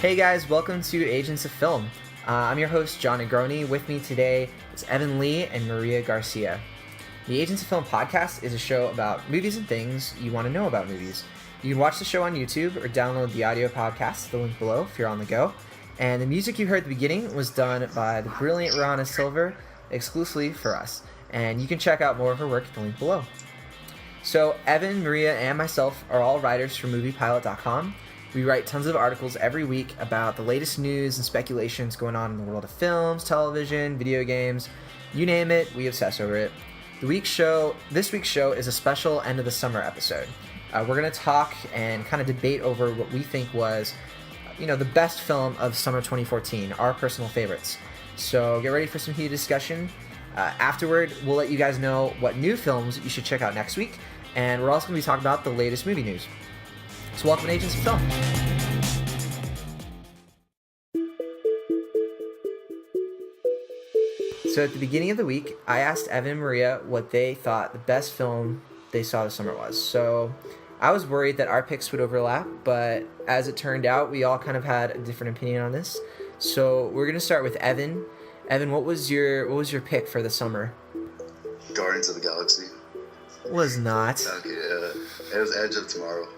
Hey guys, welcome to Agents of Film. I'm your host, Jon Negroni. With me today is Evan Lee and Maria Garcia. The Agents of Film podcast is a show about movies and things you want to know about movies. You can watch the show on YouTube or download the audio podcast, the link below, if you're on the go. And the music you heard at the beginning was done by the brilliant Rana Silver exclusively for us. And you can check out more of her work at the link below. So Evan, Maria, and myself are all writers for MoviePilot.com. We write tons of articles every week about the latest news and speculations going on in the world of films, television, video games, you name it, we obsess over it. This week's show is a special end of the summer episode. We're going to talk and kind of debate over what we think was, the best film of summer 2014, our personal favorites. So get ready for some heated discussion. Afterward, we'll let you guys know what new films you should check out next week, and we're also going to be talking about the latest movie news. So welcome to Agents of Film. So at the beginning of the week, I asked Evan and Maria what they thought the best film they saw this summer was. So I was worried that our picks would overlap, but as it turned out, we all kind of had a different opinion on this. So we're going to start with Evan. Evan, what was your pick for the summer? Guardians of the Galaxy. Was not. Okay, it was Edge of Tomorrow.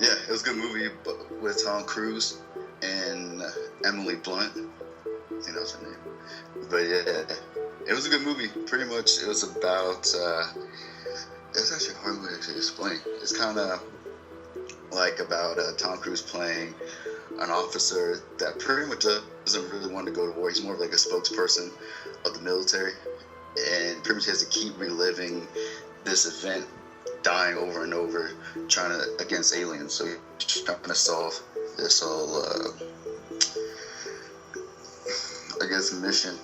Yeah, it was a good movie with Tom Cruise and Emily Blunt. I think that was her name. But yeah, it was a good movie. Pretty much, it was about. It's actually a hard way to explain. It's kind of like about Tom Cruise playing an officer that pretty much doesn't really want to go to war. He's more of like a spokesperson of the military, and pretty much has to keep reliving this event, dying over and over, against aliens. So he's trying to solve this whole, mission.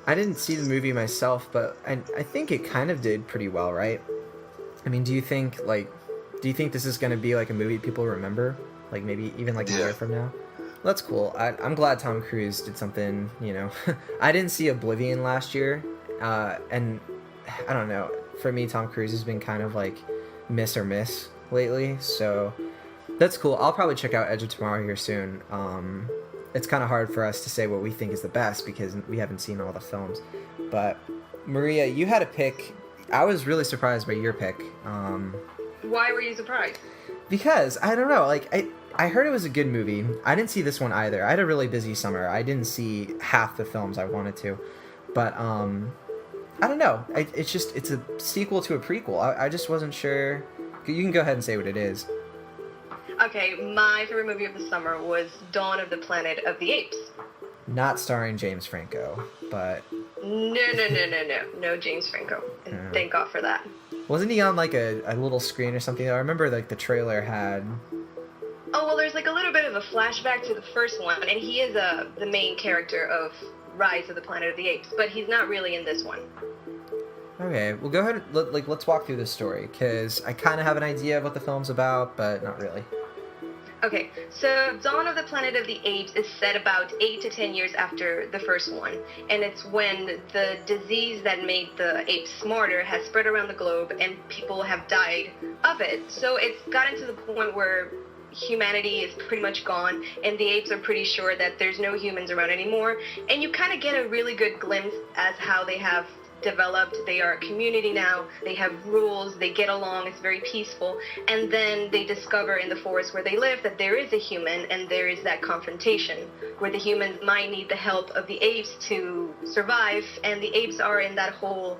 I didn't see the movie myself, but I think it kind of did pretty well, right? I mean, do you think this is going to be like a movie people remember? Like maybe even like a year from now? That's cool. I'm glad Tom Cruise did something, I didn't see Oblivion last year, and I don't know. For me, Tom Cruise has been kind of like miss or miss lately, so that's cool. I'll probably check out Edge of Tomorrow here soon. It's kind of hard for us to say what we think is the best because we haven't seen all the films. But Maria, you had a pick. I was really surprised by your pick. Why were you surprised? Because I don't know. Like I heard it was a good movie. I didn't see this one either. I had a really busy summer. I didn't see half the films I wanted to, but I don't know. It's a sequel to a prequel. I just wasn't sure. You can go ahead and say what it is. Okay, my favorite movie of the summer was Dawn of the Planet of the Apes. Not starring James Franco, but... No James Franco. And thank God for that. Wasn't he on like a little screen or something? I remember like the trailer had... Oh, well, there's like a little bit of a flashback to the first one, and he is the main character of Rise of the Planet of the Apes, but he's not really in this one. Okay, well go ahead, let's walk through this story, because I kind of have an idea of what the film's about, but not really. Okay, so Dawn of the Planet of the Apes is set about 8 to 10 years after the first one, and it's when the disease that made the apes smarter has spread around the globe, and people have died of it. So it's gotten to the point where humanity is pretty much gone, and the apes are pretty sure that there's no humans around anymore, and you kind of get a really good glimpse as how they have developed. They are a community now, they have rules, they get along, it's very peaceful, and then they discover in the forest where they live that there is a human, and there is that confrontation where the humans might need the help of the apes to survive, and the apes are in that whole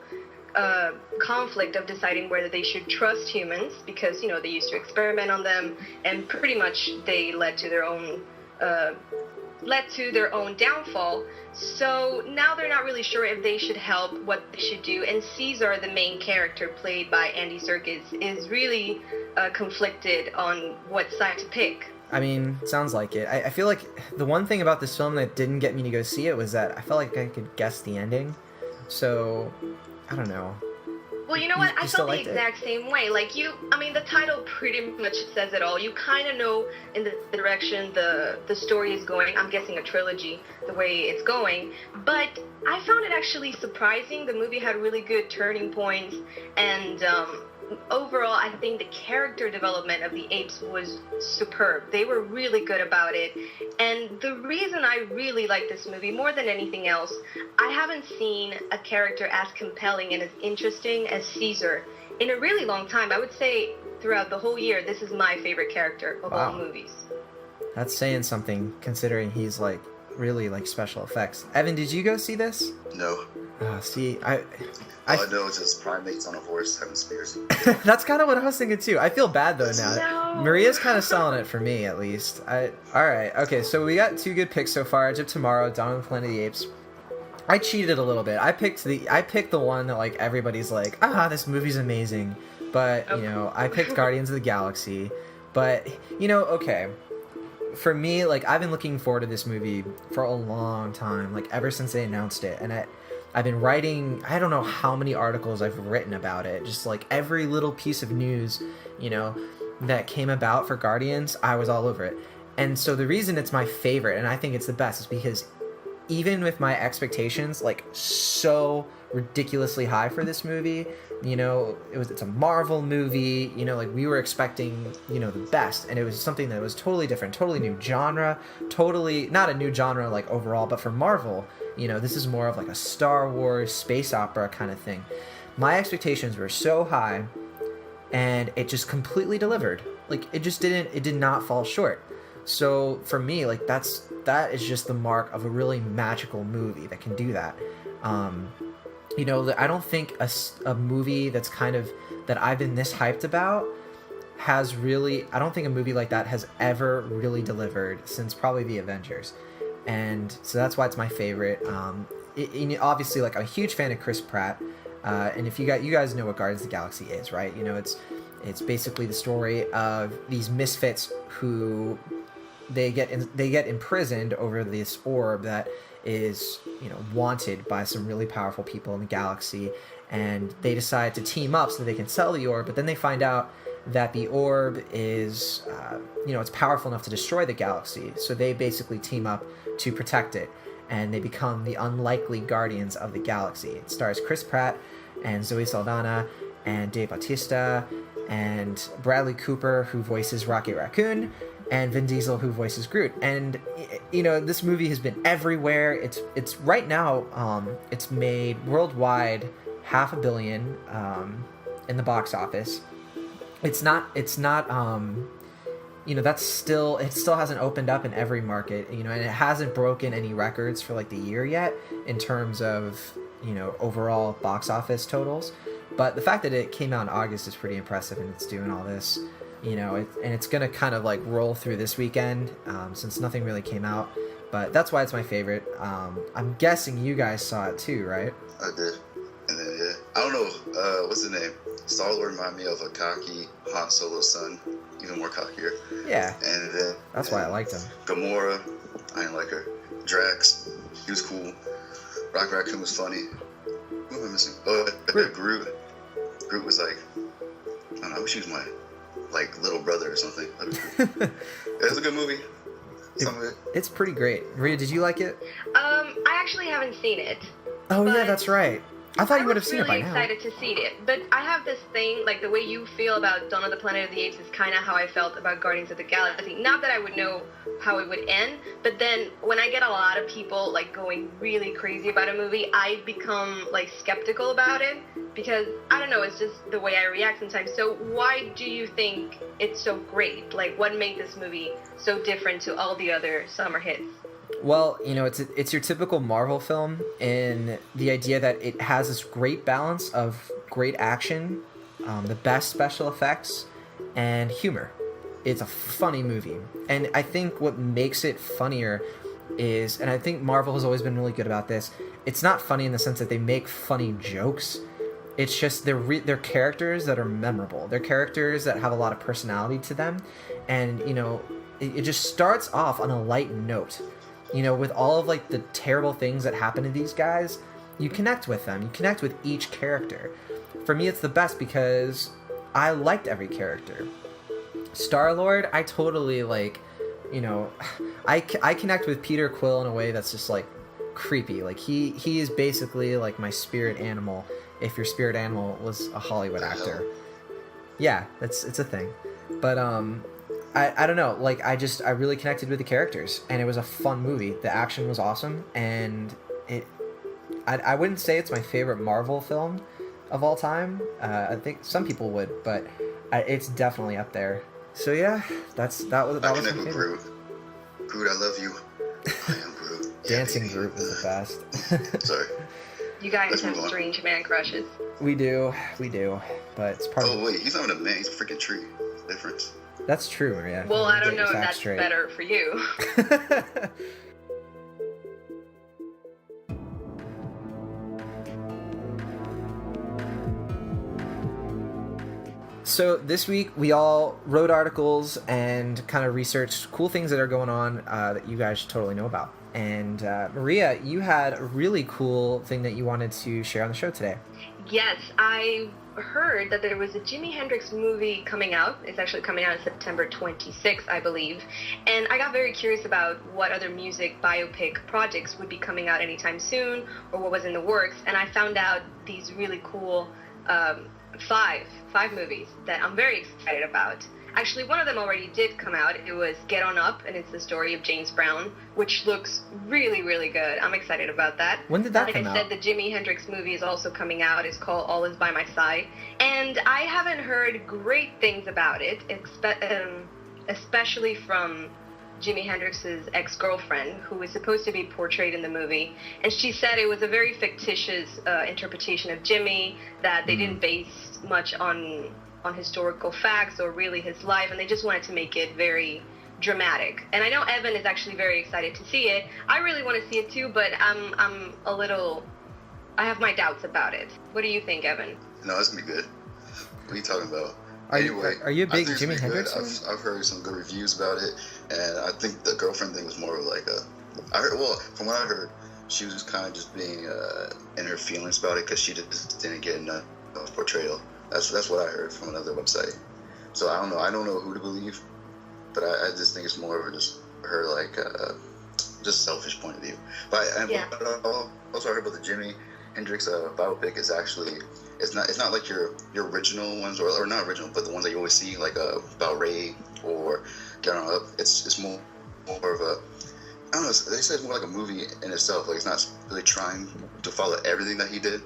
conflict of deciding whether they should trust humans because they used to experiment on them, and pretty much they led to their own downfall. So now they're not really sure if they should help, what they should do, and Caesar, the main character played by Andy Serkis, is really conflicted on what side to pick. I mean, sounds like it. I feel like the one thing about this film that didn't get me to go see it was that I felt like I could guess the ending. So, I don't know. Well, you know what? I felt the exact same way. The title pretty much says it all. You kind of know in the direction the story is going. I'm guessing a trilogy, the way it's going. But I found it actually surprising. The movie had really good turning points, and overall, I think the character development of the apes was superb. They were really good about it. And the reason I really like this movie more than anything else, I haven't seen a character as compelling and as interesting as Caesar in a really long time. I would say throughout the whole year, this is my favorite character of all movies. That's saying something, considering he's like really like special effects. Evan, did you go see this? No. See, All I know is just primates on a horse having spears. That's kind of what I was thinking too. I feel bad though now. No. Maria's kind of selling it for me, at least. All right, okay. So we got 2 good picks so far. Edge of Tomorrow, Dawn of the Planet of the Apes. I cheated a little bit. I picked the one that like everybody's like, this movie's amazing. But you know, I picked Guardians of the Galaxy. But you know, okay. For me, like I've been looking forward to this movie for a long time, like ever since they announced it, and I've been writing, I don't know how many articles I've written about it. Just like every little piece of news, you know, that came about for Guardians, I was all over it. And so the reason it's my favorite, and I think it's the best, is because even with my expectations, like so ridiculously high for this movie, you know, it's a Marvel movie, you know, like we were expecting, you know, the best, and it was something that was totally different, totally new genre, totally, not a new genre like overall, but for Marvel, you know, this is more of like a Star Wars space opera kind of thing. My expectations were so high, and it just completely delivered. Like it did not fall short. So for me, like that is just the mark of a really magical movie that can do that. You know, I don't think a movie that's kind of, that I've been this hyped about has really, I don't think a movie like that has ever really delivered since probably the Avengers. And so that's why it's my favorite. Obviously, like, I'm a huge fan of Chris Pratt. And if you guys know what Guardians of the Galaxy is, right? You know, it's basically the story of these misfits who they get imprisoned over this orb that is, you know, wanted by some really powerful people in the galaxy, and they decide to team up so that they can sell the orb. But then they find out that the orb is, you know, it's powerful enough to destroy the galaxy. So they basically team up to protect it, and they become the unlikely guardians of the galaxy. It stars Chris Pratt and Zoe Saldana and Dave Bautista and Bradley Cooper, who voices Rocket Raccoon, and Vin Diesel, who voices Groot. And you know, this movie has been everywhere. It's right now, it's made worldwide $500 million in the box office. It's not you know, it still hasn't opened up in every market, you know, and it hasn't broken any records for like the year yet in terms of, you know, overall box office totals. But the fact that it came out in August is pretty impressive, and it's doing all this, you know, and it's gonna kind of like roll through this weekend, since nothing really came out. But that's why it's my favorite. I'm guessing you guys saw it too, right? I did. And then, yeah, I don't know, what's the name? Star-Lord reminded me of a cocky Han Solo's son, even more cockier. Yeah. And then that's why I liked him. Gamora, I didn't like her. Drax, he was cool. Rocket Raccoon was funny. Who am I missing? Groot. Groot was like, I don't know, I wish he was my, like, little brother or something. It was a good movie. It's pretty great. Maria, did you like it? I actually haven't seen it. Oh yeah, that's right. I thought you would have seen it by now. I was really excited to see it, but I have this thing, like the way you feel about Dawn of the Planet of the Apes is kind of how I felt about Guardians of the Galaxy. Not that I would know how it would end, but then when I get a lot of people like going really crazy about a movie, I become like skeptical about it, because I don't know, it's just the way I react sometimes. So why do you think it's so great? Like, what made this movie so different to all the other summer hits? Well, you know, it's your typical Marvel film in the idea that it has this great balance of great action, the best special effects, and humor. It's a funny movie. And I think what makes it funnier is, and I think Marvel has always been really good about this, it's not funny in the sense that they make funny jokes. It's just they're characters that are memorable. They're characters that have a lot of personality to them. And, you know, it just starts off on a light note. You know, with all of like the terrible things that happen to these guys, you connect with them. You connect with each character. For me, it's the best because I liked every character. Star-Lord, I totally like, you know, I connect with Peter Quill in a way that's just like creepy. Like he is basically like my spirit animal if your spirit animal was a Hollywood actor. Yeah, it's a thing. But I don't know. Like I really connected with the characters, and it was a fun movie. The action was awesome, and I wouldn't say it's my favorite Marvel film of all time. I think some people would, but it's definitely up there. So yeah, that was my favorite. Groot. Groot, I love you. I am Groot. Dancing Groot was the best. Sorry. You guys have strange man crushes. We do, but it's part of... Oh wait, he's not a man, he's a freaking tree. Difference. That's true, Maria. Well, I don't know if that's better for you. So this week we all wrote articles and kind of researched cool things that are going on that you guys should totally know about. And Maria, you had a really cool thing that you wanted to share on the show today. Yes, I heard that there was a Jimi Hendrix movie coming out. It's actually coming out on September 26th, I believe. And I got very curious about what other music biopic projects would be coming out anytime soon, or what was in the works. And I found out these really cool five movies that I'm very excited about. Actually, one of them already did come out. It was Get On Up, and it's the story of James Brown, which looks really, really good. I'm excited about that. When did that come out? Like I said, the Jimi Hendrix movie is also coming out. It's called All Is By My Side. And I haven't heard great things about it, especially from Jimi Hendrix's ex-girlfriend, who is supposed to be portrayed in the movie. And she said it was a very fictitious interpretation of Jimmy, that they didn't base much on historical facts or really his life, and they just wanted to make it very dramatic. And I know Evan is actually very excited to see it. I really want to see it too, but I have my doubts about it. What do you think, Evan? No, it's gonna be good. What are you talking about? Are you a big Jimi Hendrix fan? I've heard some good reviews about it, and I think the girlfriend thing was more of like from what I heard, she was kind of just being in her feelings about it because she just didn't get enough portrayal. That's what I heard from another website. So I don't know. I don't know who to believe, but I just think it's more of just her like just selfish point of view. But also I heard about the Jimi Hendrix biopic is actually it's not like your original ones or not original, but the ones that you always see like about Ray or Get On Up. It's more of a I don't know. They say it's more like a movie in itself. Like it's not really trying to follow everything that he did.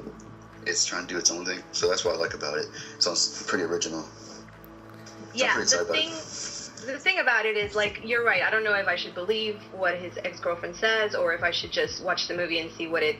It's trying to do its own thing, so that's what I like about it. It sounds pretty original. Yeah, the thing about it is, like, you're right. I don't know if I should believe what his ex-girlfriend says, or if I should just watch the movie and see what it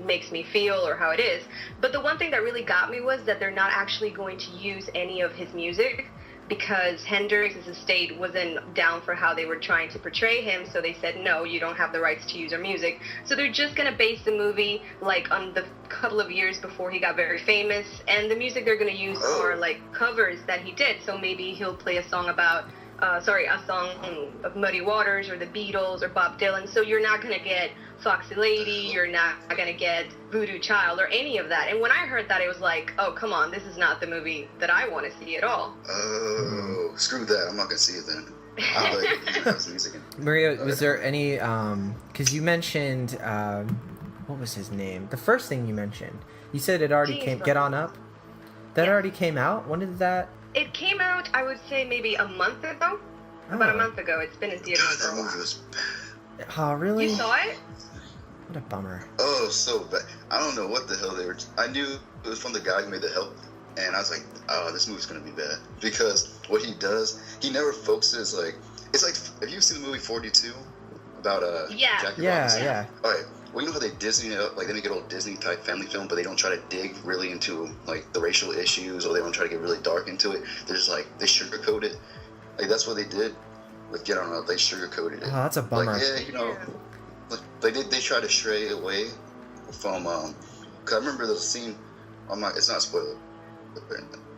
makes me feel or how it is. But the one thing that really got me was that they're not actually going to use any of his music, because Hendrix's estate wasn't down for how they were trying to portray him, so they said, no, you don't have the rights to use our music. So they're just going to base the movie, like, on the couple of years before he got very famous, and the music they're going to use are, like, covers that he did. So maybe he'll play a song about, a song of Muddy Waters or the Beatles or Bob Dylan, so you're not going to get Foxy Lady, you're not going to get Voodoo Child or any of that. And when I heard that, it was like, oh, come on, this is not the movie that I want to see at all. Oh, screw that. I'm not going to see it then. I like music. Maria, was there any, because you mentioned, what was his name? The first thing you mentioned. You said it already came, Get On Up? That already came out? When did that? It came out, I would say, maybe a month ago. About a month ago. It's been in theaters for a while. That movie was bad. Oh, really? You saw it? What a bummer. Oh, so bad. I don't know what the hell they were... I knew it was from the guy who made The Help, and I was like, oh, this movie's going to be bad. Because what he does, he never focuses, like... It's like, have you seen the movie 42? About Jackie Robinson? Yeah. All right. Well, you know how they Disney it up, like they make it old Disney-type family film, but they don't try to dig really into, like, the racial issues, or they don't try to get really dark into it. They're just, like, they sugarcoat it. Like, that's what they did with Get On Up. They sugarcoated it. Oh, that's a bummer. Like, yeah, you know, like, they tried to stray away from, because I remember there's a scene, it's not a spoiler,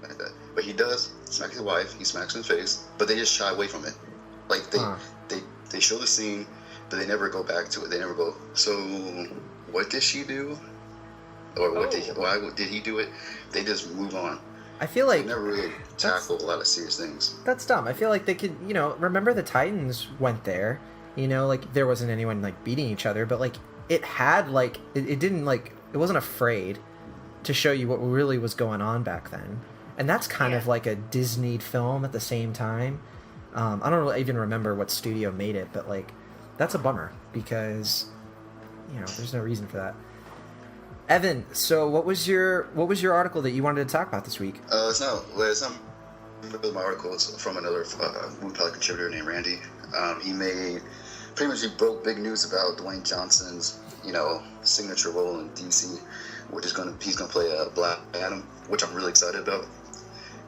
like that, but he does smack his wife, he smacks her in the face, but they just shy away from it. Like, they show the scene, but they never go back to it. They never go, so what did she do? Or why did he do it? They just move on. I feel like... They never really tackle a lot of serious things. That's dumb. I feel like they could, remember the Titans went there, like there wasn't anyone like beating each other, but like it had like, it didn't like, it wasn't afraid to show you what really was going on back then. and that's kind of like a Disney film at the same time. I don't even remember what studio made it, but like that's a bummer because there's no reason for that. Evan, so what was your article that you wanted to talk about this week? It's not my article. It's from another movie pilot contributor named Randy. He broke big news about Dwayne Johnson's signature role in DC, which is he's gonna play Black Adam, which I'm really excited about.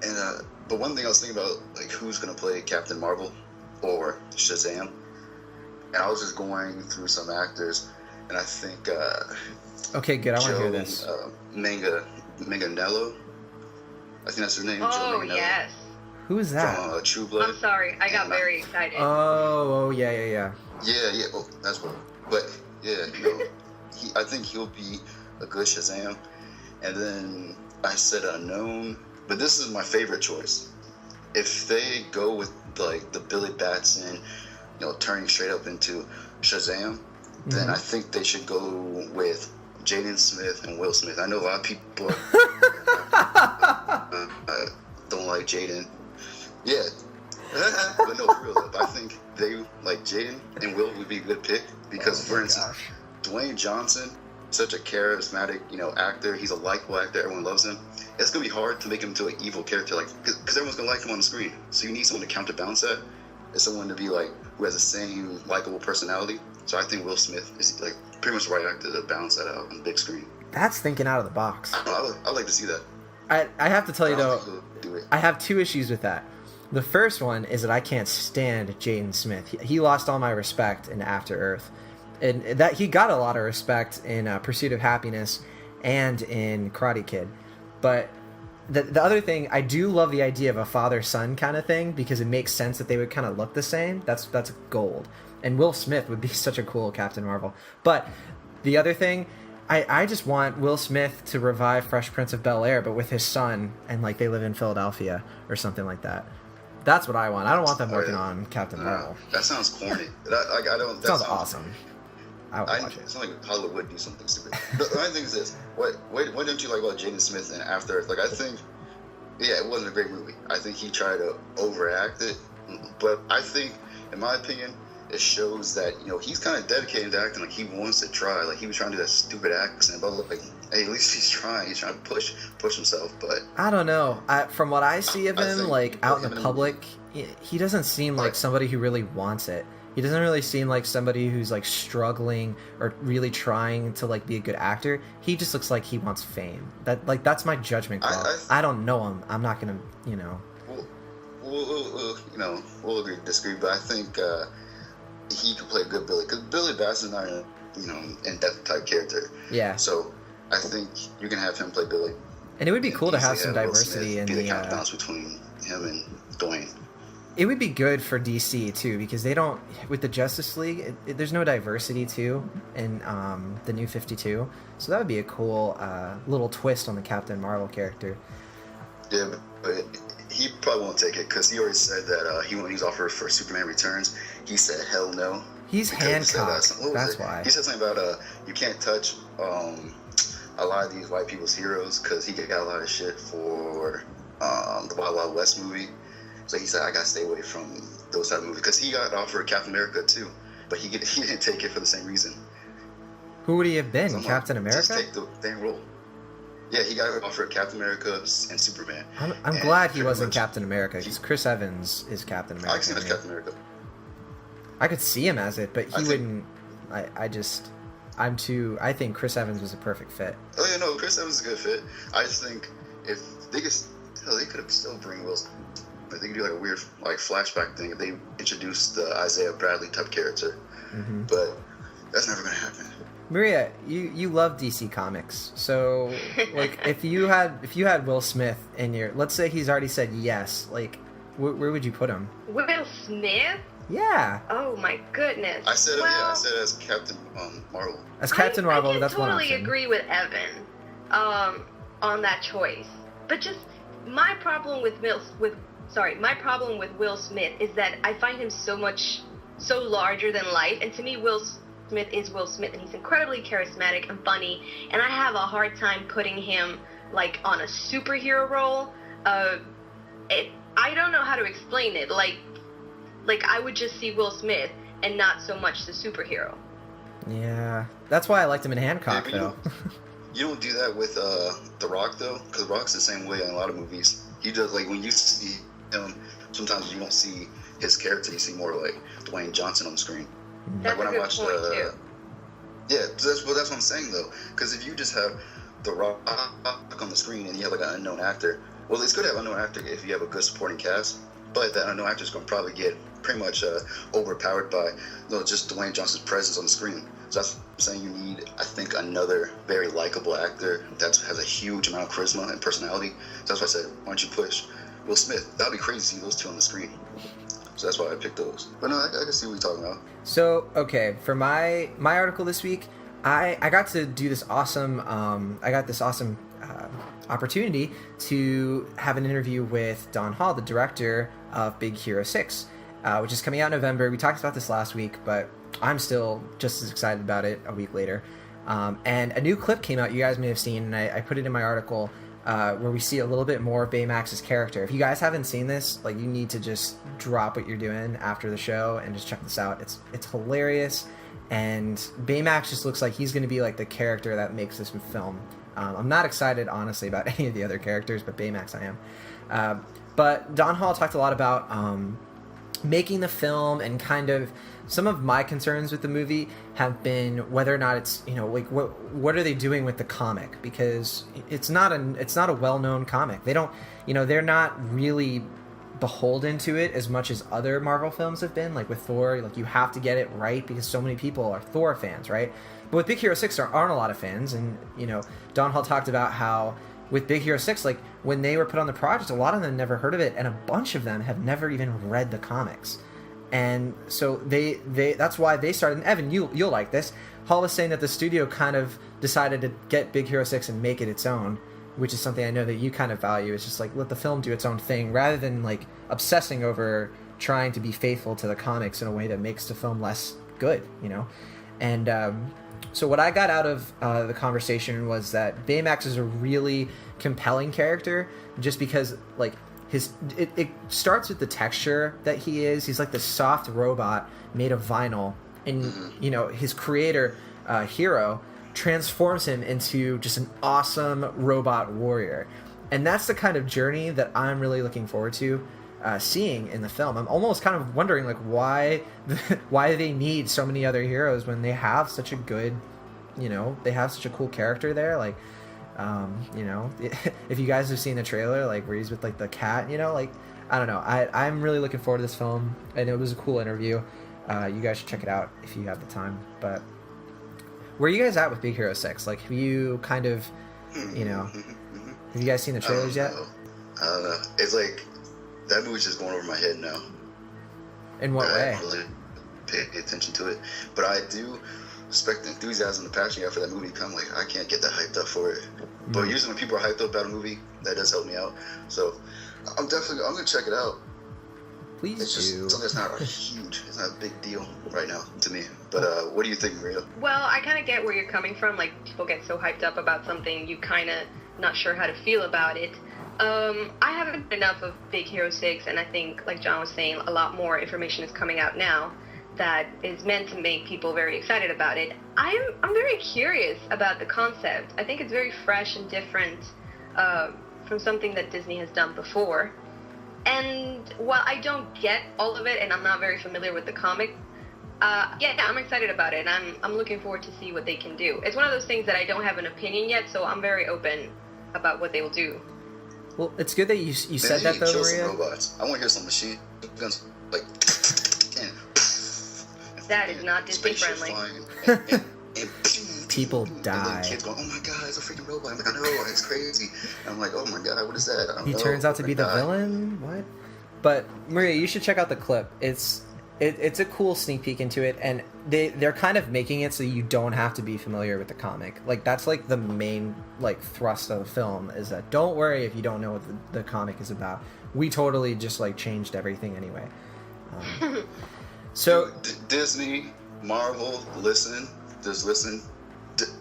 And but one thing I was thinking about, like, who's gonna play Captain Marvel or Shazam, and I was just going through some actors, and I think okay, good. I want to hear this. Manganiello, I think that's her name. Oh yes. Who is that? From True Blood. I'm sorry, I got very excited. Oh yeah. Yeah. Oh, that's what. But yeah, I think he'll be a good Shazam. And then I said unknown, but this is my favorite choice. If they go with like the Billy Batson, turning straight up into Shazam, then I think they should go with Jaden Smith and Will Smith. I know a lot of people don't like Jaden. Yeah. But no, for real, I think they like Jaden and Will would be a good pick because, for instance, Dwayne Johnson, such a charismatic, actor. He's a likable actor. Everyone loves him. It's gonna be hard to make him into an evil character, like, because everyone's gonna like him on the screen. So you need someone to counterbalance that. And someone to be like who has the same likable personality. So I think Will Smith is like pretty much the right actor to balance that out on the big screen. That's thinking out of the box. I'd like to see that. I have to tell you though, do it. I have two issues with that. The first one is that I can't stand Jaden Smith. He lost all my respect in After Earth, and that he got a lot of respect in Pursuit of Happiness and in Karate Kid. But the other thing, I do love the idea of a father-son kind of thing because it makes sense that they would kind of look the same. That's gold. And Will Smith would be such a cool Captain Marvel. But the other thing, I just want Will Smith to revive Fresh Prince of Bel-Air, but with his son, and like they live in Philadelphia or something like that. That's what I want. I don't want them working on Captain Marvel. That sounds corny. That sounds awesome. I would watch it. It's not like Hollywood would do something stupid. The only thing is this: what don't you like about Jaden Smith and After Earth? Like, I think, it wasn't a great movie. I think he tried to overact it, but I think, in my opinion, it shows that he's kind of dedicated to acting. Like, he wants to try. Like, he was trying to do that stupid accent, but like, hey, at least he's trying. He's trying to push himself. But I don't know. From what I see of him, like out in the public, he doesn't seem like somebody who really wants it. He doesn't really seem like somebody who's like struggling or really trying to like be a good actor. He just looks like he wants fame. That's my judgment call. I don't know him. I'm not gonna, We'll agree to disagree, but I think he could play a good Billy, because Billy Basson's not a in-depth type character. Yeah. So I think you can have him play Billy. And it would be cool to have some diversity in the counterbalance between him and Dwayne. It would be good for DC too, because they don't, with the Justice League, there's no diversity too in the New 52. So that would be a cool little twist on the Captain Marvel character. Yeah, but he probably won't take it because he already said that when he was offered for Superman Returns, he said hell no. He's Hancock. That's why. He said something about you can't touch a lot of these white people's heroes because he got a lot of shit for the Wild Wild West movie. So he said, I gotta stay away from those type of movies because he got offered Captain America too, but he didn't take it for the same reason. Who would he have been? So Captain America? Just take the damn role. Yeah, he got offered Captain America and Superman. I'm glad he wasn't Captain America because Chris Evans is Captain America. I can see him as Captain America. I could see him as it, but he wouldn't. I think Chris Evans was a perfect fit. Oh yeah, no, Chris Evans is a good fit. I just think if they could have still bring Will Smith. They could do like a weird flashback thing if they introduced the Isaiah Bradley type character. Mm-hmm. But that's never gonna happen. Maria, you love DC Comics, so like if you had Will Smith in your, let's say he's already said yes, like where would you put him? Will Smith? Yeah. Oh my goodness. I said as Captain Marvel. As Captain Marvel, that's one option. I totally agree with Evan on that choice. But just my problem with Will Smith is that I find him so larger than life, and to me Will Smith is Will Smith, and he's incredibly charismatic and funny, and I have a hard time putting him like on a superhero role. I don't know how to explain it. Like I would just see Will Smith and not so much the superhero. Yeah, that's why I liked him in Hancock, Yeah, though. You don't do that with The Rock, though, because Rock's the same way in a lot of movies. He does, like, when you see him, sometimes you don't see his character, you see more like Dwayne Johnson on the screen. That's like when a good I watched point, too. Yeah, that's what I'm saying, though, because if you just have The Rock on the screen and you have like an unknown actor, well, it's good to have an unknown actor if you have a good supporting cast, but that unknown actor is going to probably get pretty much overpowered by just Dwayne Johnson's presence on the screen. So that's what I'm saying. You need, I think, another very likable actor that has a huge amount of charisma and personality. So that's why I said, why don't you push Will Smith? That would be crazy to see those two on the screen. So that's why I picked those. But no, I can see what you're talking about. So, okay, for my article this week, I got to do this awesome, opportunity to have an interview with Don Hall, the director of Big Hero 6, which is coming out in November. We talked about this last week, but I'm still just as excited about it a week later. And a new clip came out you guys may have seen, and I put it in my article, where we see a little bit more of Baymax's character. If you guys haven't seen this, like, you need to just drop what you're doing after the show and just check this out. It's hilarious, and Baymax just looks like he's going to be like the character that makes this film. I'm not excited, honestly, about any of the other characters, but Baymax I am. But Don Hall talked a lot about making the film, and kind of some of my concerns with the movie have been whether or not it's, like, what are they doing with the comic, because it's not a well-known comic. They don't, they're not really beholden to it as much as other Marvel films have been. Like with Thor, like, you have to get it right because so many people are Thor fans, right? But with Big Hero 6 there aren't a lot of fans, and Don Hall talked about how with Big Hero 6, like, when they were put on the project, a lot of them never heard of it, and a bunch of them have never even read the comics. And so they that's why they started. And Evan, you'll like this. Hall was saying that the studio kind of decided to get Big Hero 6 and make it its own, which is something I know that you kind of value. It's just like, let the film do its own thing rather than like obsessing over trying to be faithful to the comics in a way that makes the film less good, And so what I got out of the conversation was that Baymax is a really compelling character, just because, like, it starts with the texture that he is. He's like this soft robot made of vinyl, and his creator, Hero, transforms him into just an awesome robot warrior, and that's the kind of journey that I'm really looking forward to seeing in the film. I'm almost kind of wondering, like, why they need so many other heroes when they have such a good, they have such a cool character there. Like, if you guys have seen the trailer, like, where he's with, like, the cat, like, I don't know. I'm really looking forward to this film, and it was a cool interview. You guys should check it out if you have the time. But where are you guys at with Big Hero 6? Like, have you kind of, have you guys seen the trailers yet? I don't know. It's like, that movie's just going over my head now. In what way? I don't really pay attention to it. But I do respect the enthusiasm and the passion you have for that movie. I'm like, I can't get that hyped up for it. But usually when people are hyped up about a movie, that does help me out. So I'm going to check it out. Please it's just do. something that's not huge. It's not a big deal right now to me. But what do you think, Maria? Well, I kind of get where you're coming from. Like, people get so hyped up about something, you kind of not sure how to feel about it. I haven't enough of Big Hero 6, and I think, like John was saying, a lot more information is coming out now that is meant to make people very excited about it. I'm very curious about the concept. I think it's very fresh and different from something that Disney has done before. And while I don't get all of it, and I'm not very familiar with the comic, I'm excited about it, and I'm looking forward to see what they can do. It's one of those things that I don't have an opinion yet, so I'm very open about what they will do. Well, it's good that you said that, though, Maria. Some robots. I want to hear some machine guns, like, that is not Disney friendly. People die. And then kids going, oh my god, it's a freaking robot. I'm like, I know, it's crazy. And I'm like, oh my god, what is that? I don't know. He turns out to be the villain? What? But, Maria, you should check out the clip. It's a cool sneak peek into it, and they're kind of making it so you don't have to be familiar with the comic. Like, that's like the main, like, thrust of the film, is that don't worry if you don't know what the comic is about. We totally just, like, changed everything anyway. So Disney, Marvel, listen.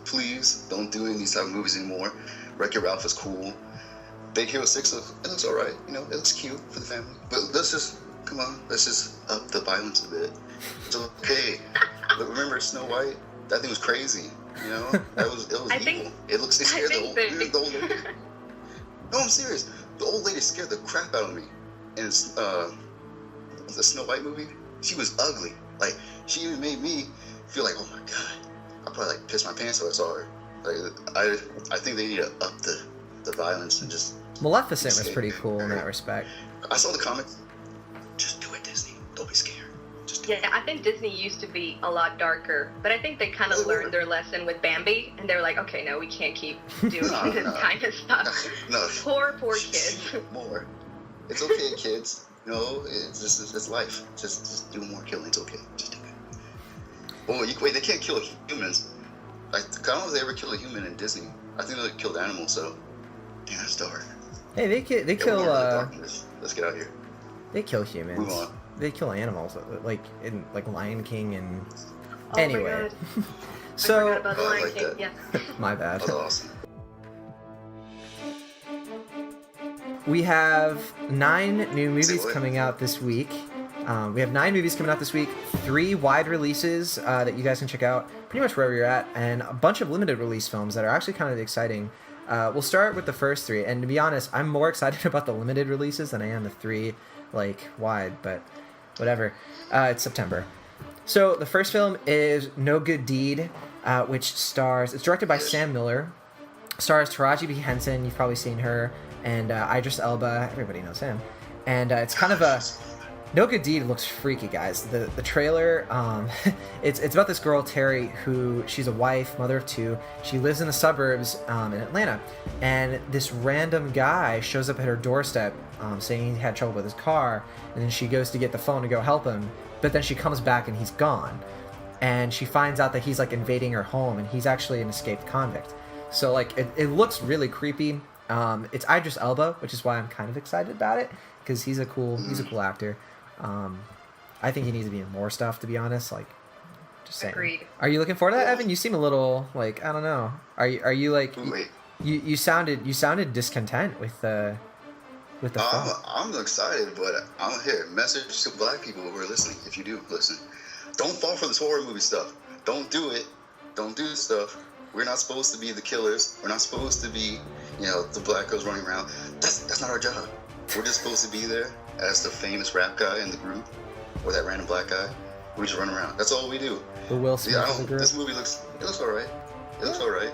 Please don't do any of these type of movies anymore. Wreck-It Ralph is cool. Big Hero 6, it looks alright. You know, it looks cute for the family. But let's just up the violence a bit. It's okay. But remember Snow White? That thing was crazy. You know, it was evil. It scared the old lady. No, I'm serious. The old lady scared the crap out of me. And the Snow White movie, she was ugly. Like, she even made me feel like, oh my god, I probably like pissed my pants if I saw her. Like, I think they need to up the violence and just. Maleficent was pretty cool in that respect. I saw the comics. Just do it, Disney. Don't be scared. Just do it. Yeah, I think Disney used to be a lot darker, but I think they kind of learned their lesson with Bambi, and they were like, okay, no, we can't keep doing this kind of stuff. No. Poor kids. More. It's okay, kids. No, it's life. Just do more killing. It's okay. Just do it. Oh, wait, they can't kill humans. Like, I don't know if they ever killed a human in Disney. I think they killed animals, so. Damn, that's dark. Hey, they kill. Let's get out of here. They kill humans. Move on. They kill animals, like in Lion King and. Oh anyway. My God. So. I forgot about the Lion King. Yeah. My bad. That was awesome. We have 9 new movies coming out this week. We have 9 movies coming out this week, 3 wide releases that you guys can check out pretty much wherever you're at, and a bunch of limited release films that are actually kind of exciting. We'll start with the first 3, and to be honest, I'm more excited about the limited releases than I am the 3 wide, but whatever. It's September. So the first film is No Good Deed, it's directed by Sam Miller, stars Taraji P. Henson, you've probably seen her, and Idris Elba, everybody knows him. And it's kind of a... No Good Deed looks freaky, guys. The trailer, it's about this girl, Terry, who, she's a wife, mother of 2. She lives in the suburbs in Atlanta. And this random guy shows up at her doorstep saying he had trouble with his car. And then she goes to get the phone to go help him. But then she comes back and he's gone. And she finds out that he's, like, invading her home. And he's actually an escaped convict. So, like, it looks really creepy. It's Idris Elba, which is why I'm kind of excited about it. Because he's a cool actor. I think he needs to be in more stuff, to be honest. Like, just saying. Agreed. Are you looking forward to that, Evan? You seem a little like, I don't know. Are you like? You sounded discontent with the film. I'm excited, but I'm here. Message to black people who are listening. If you do listen, don't fall for this horror movie stuff. Don't do it. Don't do this stuff. We're not supposed to be the killers. We're not supposed to be, the black girls running around. That's not our job. We're just supposed to be there as the famous rap guy in the group, or that random black guy. We just run around. That's all we do. The Will Smith of the group. This movie looks alright. It looks alright,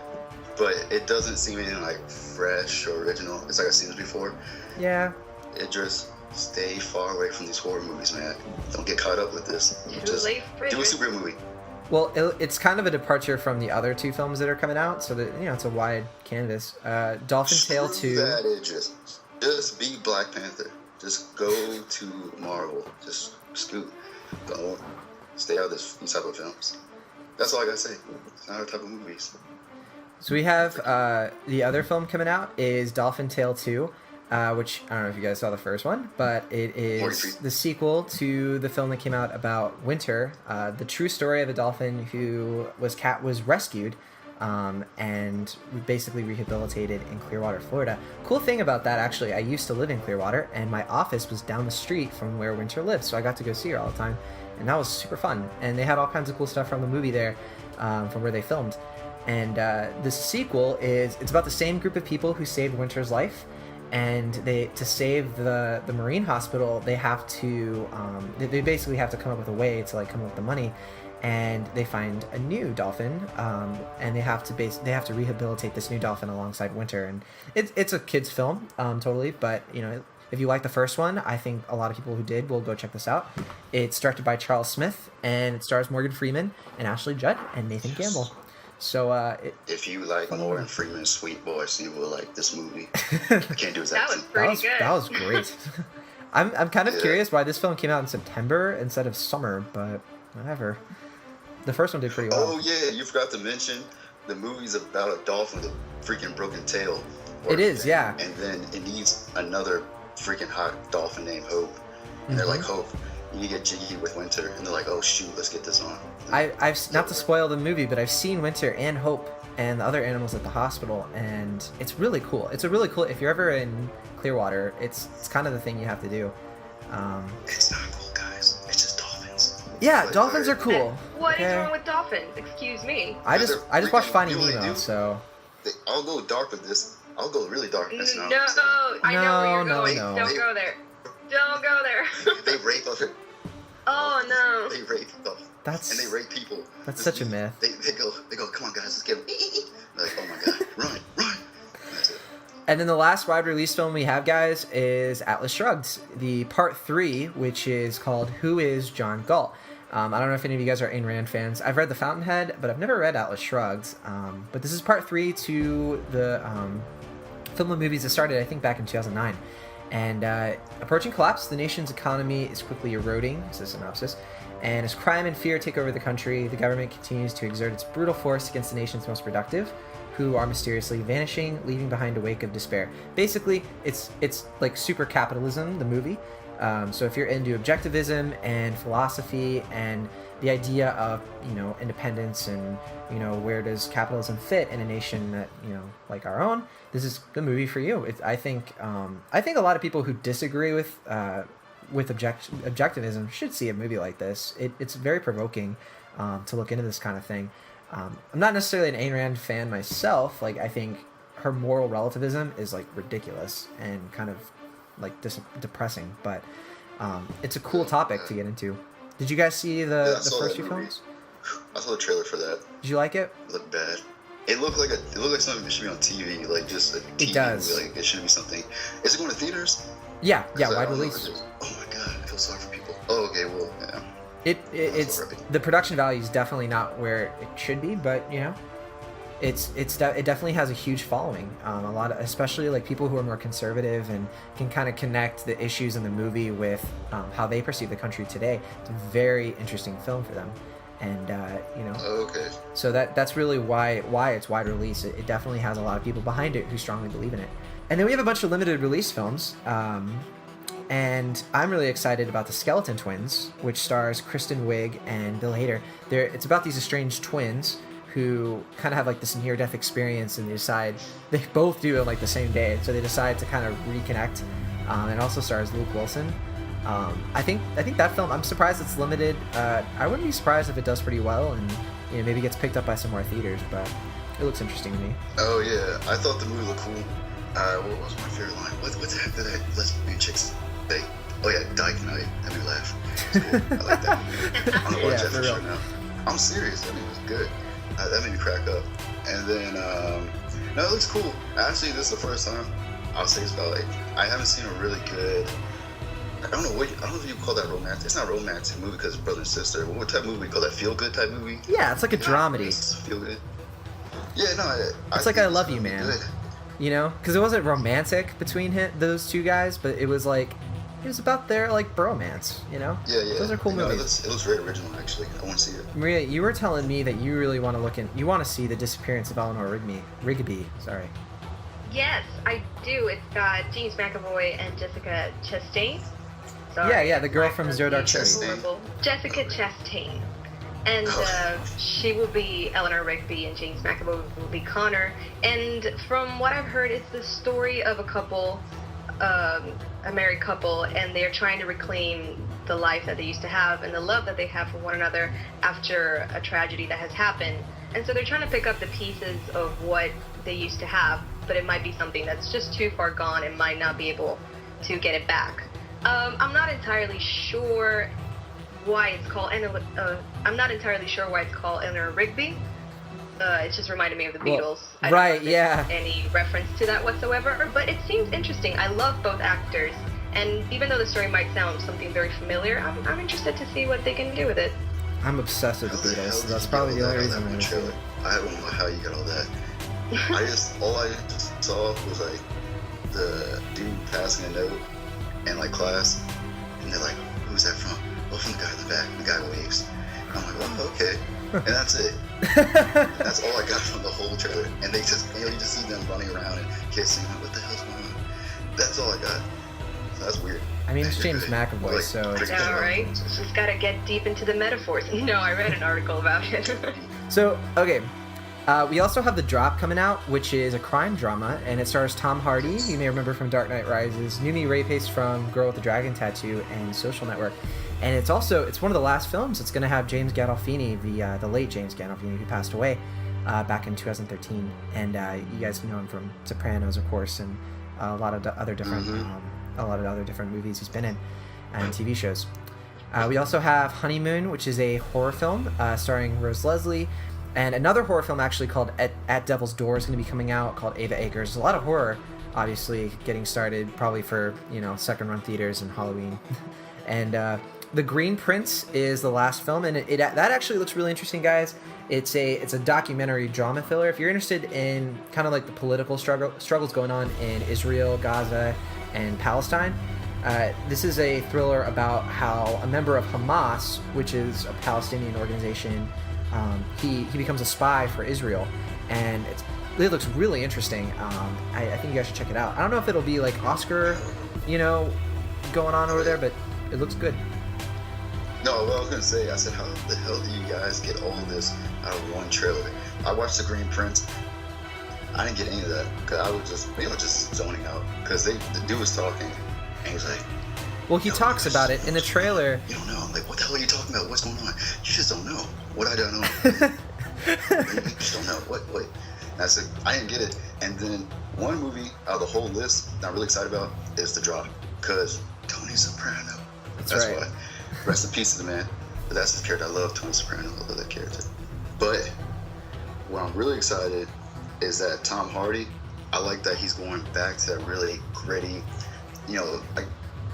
but it doesn't seem anything like fresh or original. It's like I've seen this before. Yeah. It just stay far away from these horror movies, man. Don't get caught up with this. Just do a superhero movie. Well, it's kind of a departure from the other 2 films that are coming out, so that it's a wide canvas. Dolphin Tale 2. That is just be Black Panther. Just go to Marvel. Just scoot. Don't stay out of these type of films. That's all I gotta say. It's not our type of movies. So we have the other film coming out is Dolphin Tale 2, which I don't know if you guys saw the first one, but it is the sequel to the film that came out about Winter, the true story of a dolphin who was rescued and basically rehabilitated in Clearwater, Florida. Cool thing about that, actually, I used to live in Clearwater, and my office was down the street from where Winter lived, so I got to go see her all the time, and that was super fun. And they had all kinds of cool stuff from the movie there, from where they filmed. And this sequel it's about the same group of people who saved Winter's life, and to save the marine hospital, they have to they basically have to come up with a way to come up with the money. And they find a new dolphin, and they have to rehabilitate this new dolphin alongside Winter. And it's a kids film, totally. But if you like the first one, I think a lot of people who did will go check this out. It's directed by Charles Smith, and it stars Morgan Freeman and Ashley Judd and Nathan Campbell. So if you like Morgan Freeman's sweet voice, you will like this movie. I can't do his accent. That was pretty good. That was great. I'm kind of curious why this film came out in September instead of summer, but whatever. The first one did pretty well. Oh yeah, you forgot to mention the movie's about a dolphin with a freaking broken tail. It is, yeah. And then it needs another freaking hot dolphin named Hope. And they're like, Hope, you need to get jiggy with Winter. And they're like, oh shoot, let's get this on. I've not to spoil the movie, but I've seen Winter and Hope, and the other animals at the hospital, and it's really cool. It's a really cool. If you're ever in Clearwater, it's kind of the thing you have to do. It's not cool, guys. It's just dolphins. Yeah, Like, dolphins are cool. What is wrong with dolphins? Excuse me. I just watched Finding You know what Nemo, they do? so. I'll go dark with this. I'll go really dark. That's not No, I know where you're No, going. no. Don't go there. Don't go there. They rape other. Oh no. They rape dolphins. That's- And they rape people. That's such a myth. They go. Come on, guys, let's get them. They're like, oh my god, run. And that's it. And then the last wide release film we have, guys, is Atlas Shrugs, the part 3, which is called Who is John Galt? I don't know if any of you guys are Ayn Rand fans. I've read The Fountainhead, but I've never read Atlas Shrugs. But this is part 3 to the film of movies that started, I think, back in 2009. And approaching collapse, the nation's economy is quickly eroding, is the synopsis. And as crime and fear take over the country, the government continues to exert its brutal force against the nation's most productive, who are mysteriously vanishing, leaving behind a wake of despair. Basically, it's like super capitalism, the movie. So if you're into objectivism and philosophy and the idea of, independence and, where does capitalism fit in a nation that, like our own, this is the movie for you. I think a lot of people who disagree with objectivism should see a movie like this. It's very provoking to look into this kind of thing. I'm not necessarily an Ayn Rand fan myself. Like, I think her moral relativism is like ridiculous and kind of like depressing, but it's a cool topic to get into. Did you guys see the first few films? I saw the trailer for that. Did you like it? It looked bad. It looked like something that should be on TV, like just a TV It does. movie. Like it should be something. Is it going to theaters? Yeah, Like, wide release. Oh my god, I feel sorry for people. Oh, okay, well, yeah. It's the production value is definitely not where it should be, but it definitely has a huge following. A lot of, especially like people who are more conservative and can kind of connect the issues in the movie with how they perceive the country today. It's a very interesting film for them, and Oh, okay. so that's really why it's wide release. It definitely has a lot of people behind it who strongly believe in it. And then we have a bunch of limited release films. And I'm really excited about The Skeleton Twins, which stars Kristen Wiig and Bill Hader. It's about these estranged twins who kind of have like this near-death experience, and they both do it like the same day. So they decide to kind of reconnect. And also stars Luke Wilson. I think that film, I'm surprised it's limited. I wouldn't be surprised if it does pretty well and maybe gets picked up by some more theaters, but it looks interesting to me. Oh yeah, I thought the movie looked cool. What was my favorite line? What the heck did that lesbian chicks say? Oh yeah, die tonight. That made me laugh. It's cool. I like that movie. I'm gonna watch that for sure now. I'm serious. That movie was good. That made me crack up. And then, no, it looks cool. Actually, this is the first time I'll say it's about like I haven't seen a really good. I don't know if you call that romantic. It's not a romantic movie because it's brother and sister. What type of movie we call that? Feel good type movie? Yeah, it's like a dramedy. Feel good. Yeah, no. It's like I Love You, Man. Good. Because it wasn't romantic between those two guys, but it was like it was about their like bromance. Yeah. Those are cool movies. It looks very original, actually. I want to see it. Maria, you were telling me that you really want to see The Disappearance of Eleanor Rigby. Sorry. Yes, I do. It's got James McAvoy and Jessica Chastain. Sorry, yeah, the girl from Zero Dark Thirty. Jessica Chastain. And she will be Eleanor Rigby and James McAvoy will be Connor. And from what I've heard, it's the story of a couple, a married couple, and they're trying to reclaim the life that they used to have and the love that they have for one another after a tragedy that has happened. And so they're trying to pick up the pieces of what they used to have, but it might be something that's just too far gone and might not be able to get it back. I'm not entirely sure why it's called Eleanor Rigby. It just reminded me of the Beatles. I don't know if there's any reference to that whatsoever, but it seems interesting. I love both actors, and even though the story might sound something very familiar, I'm interested to see what they can do with it. I'm obsessed with the Beatles. That's probably the only reason I'm into it. I don't know how you got all that. all I just saw was like the dude passing a note in like class, and they're like, "Who's that from?" "Oh, from the guy in the back." And the guy waves. And I'm like, "Oh, okay." And that's it. That's all I got from the whole trailer. And they just, you just see them running around and kissing. Like, what the hell's going on? That's all I got. So that's weird. I mean, it's James McAvoy, like, so it's all right. Just gotta get deep into the metaphors. No, I read an article about it. So, okay. We also have The Drop coming out, which is a crime drama, and it stars Tom Hardy, you may remember from Dark Knight Rises, Numi Rapace from Girl with the Dragon Tattoo and Social Network. And it's one of the last films. It's going to have James Gandolfini, the late James Gandolfini, who passed away back in 2013. And you guys know him from Sopranos, of course, and a lot of other different movies he's been in and TV shows. We also have Honeymoon, which is a horror film starring Rose Leslie, and another horror film actually called At Devil's Door is going to be coming out, called Ava Acres. There's a lot of horror, obviously, getting started, probably for second-run theaters and Halloween. And The Green Prince is the last film, and that actually looks really interesting, guys. It's a documentary drama thriller. If you're interested in kind of like the political struggles going on in Israel, Gaza, and Palestine, this is a thriller about how a member of Hamas, which is a Palestinian organization, he becomes a spy for Israel, and it looks really interesting. I think you guys should check it out. I don't know if it'll be like Oscar, going on over there, but it looks good. No, what I was gonna say, I said, how the hell do you guys get all of this out of one trailer? I watched The Green Prince. I didn't get any of that because I was just zoning out because the dude was talking and he was like, well, he talks about it in the trailer. You don't know. I'm like, what the hell are you talking about? What's going on? You just don't know. What I don't know. You just don't know. What? And I said, I didn't get it. And then one movie out of the whole list that I'm really excited about is The Drop, because Tony Soprano. That's right. Why. Rest in peace to the man. But that's his character. I love Tony Soprano. I love that character. But what I'm really excited is that Tom Hardy, I like that he's going back to that really gritty, I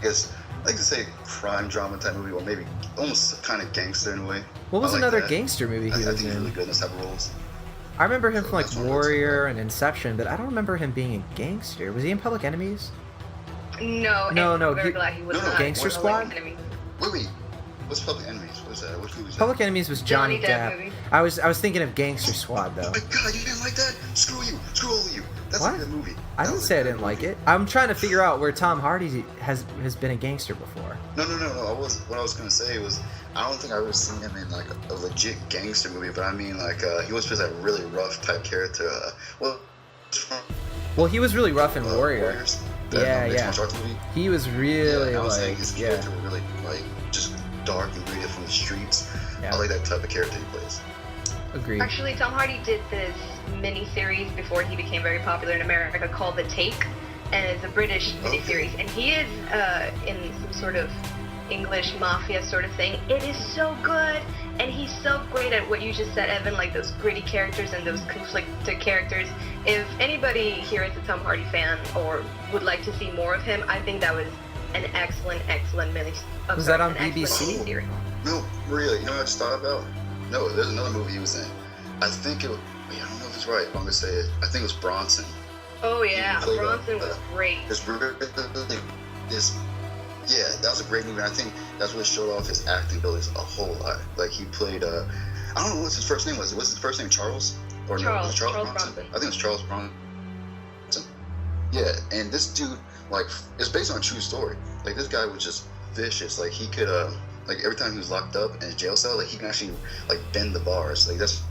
guess I like to say crime drama type movie, or maybe almost kind of gangster in a way. What was like another that. Gangster movie he I was think he's in? really good in this type of roles. I remember him So from like that's what I'm Warrior excited and Inception, but I don't remember him being a gangster. Was he in Public Enemies? No. No, I'm very glad he was not. Gangster Squad? Wait. What's Public Enemies? What is that? Which movie is that? Public Enemies was Johnny Depp. movie. I was thinking of Gangster Squad though. Oh my god, you didn't like that? Screw you. Screw all of you. That's What? a good movie. I That didn't was a say I good didn't like movie. it. I'm trying to figure out where Tom Hardy has been a gangster before. No. What I was gonna say was, I don't think I ever seen him in like a legit gangster movie, but I mean like he was just a really rough type character. Well, he was really rough in Warrior. Warriors. Yeah. Mixed martial arts movie. He was really I was saying like, his character was really like just dark and gritty from the streets. Yeah. I like that type of character he plays. Agreed. Actually, Tom Hardy did this mini-series before he became very popular in America called The Take, and it's a British mini-series, and he is in some sort of English mafia sort of thing. It is so good, and he's so great at what you just said, Evan, like those gritty characters and those conflicted characters. If anybody here is a Tom Hardy fan or would like to see more of him, I think that was an excellent Was that on BBC? Series. No, Maria, you know what I just thought about? No, there's another movie he was in. I think I don't know if it's right, but I'm gonna say it. I think it was Bronson. Oh yeah, He played Bronson was great. Yeah, that was a great movie. I think that's what showed off his acting abilities a whole lot. Like he played, I don't know what his first name was. Was his first name Charles? Or no, was it Charles Bronson? Bronson. I think it was Charles Bronson. Yeah, and this dude, like, it's based on a true story. Like this guy was just vicious. Like he could, like every time he was locked up in a jail cell, like he can actually like bend the bars. Like that's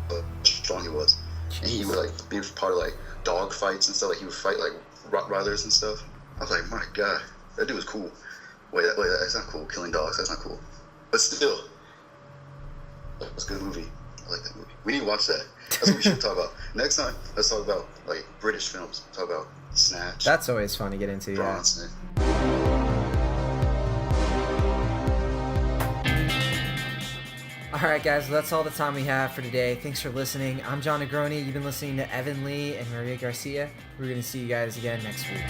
how strong he was. And he would like be part of like dog fights and stuff. Like he would fight like Rottweilers and stuff. I was like, my god, that dude was cool. Wait, that's not cool. Killing dogs, that's not cool. But still, that's a good movie. I like that movie. We need to watch that. That's what we should talk about. Next time, let's talk about like British films. Talk about Snatch. That's always fun to get into, yeah. Bronson. Alright guys, well, that's all the time we have for today. Thanks for listening. I'm Jon Negroni. You've been listening to Evan Lee and Maria Garcia. We're going to see you guys again next week.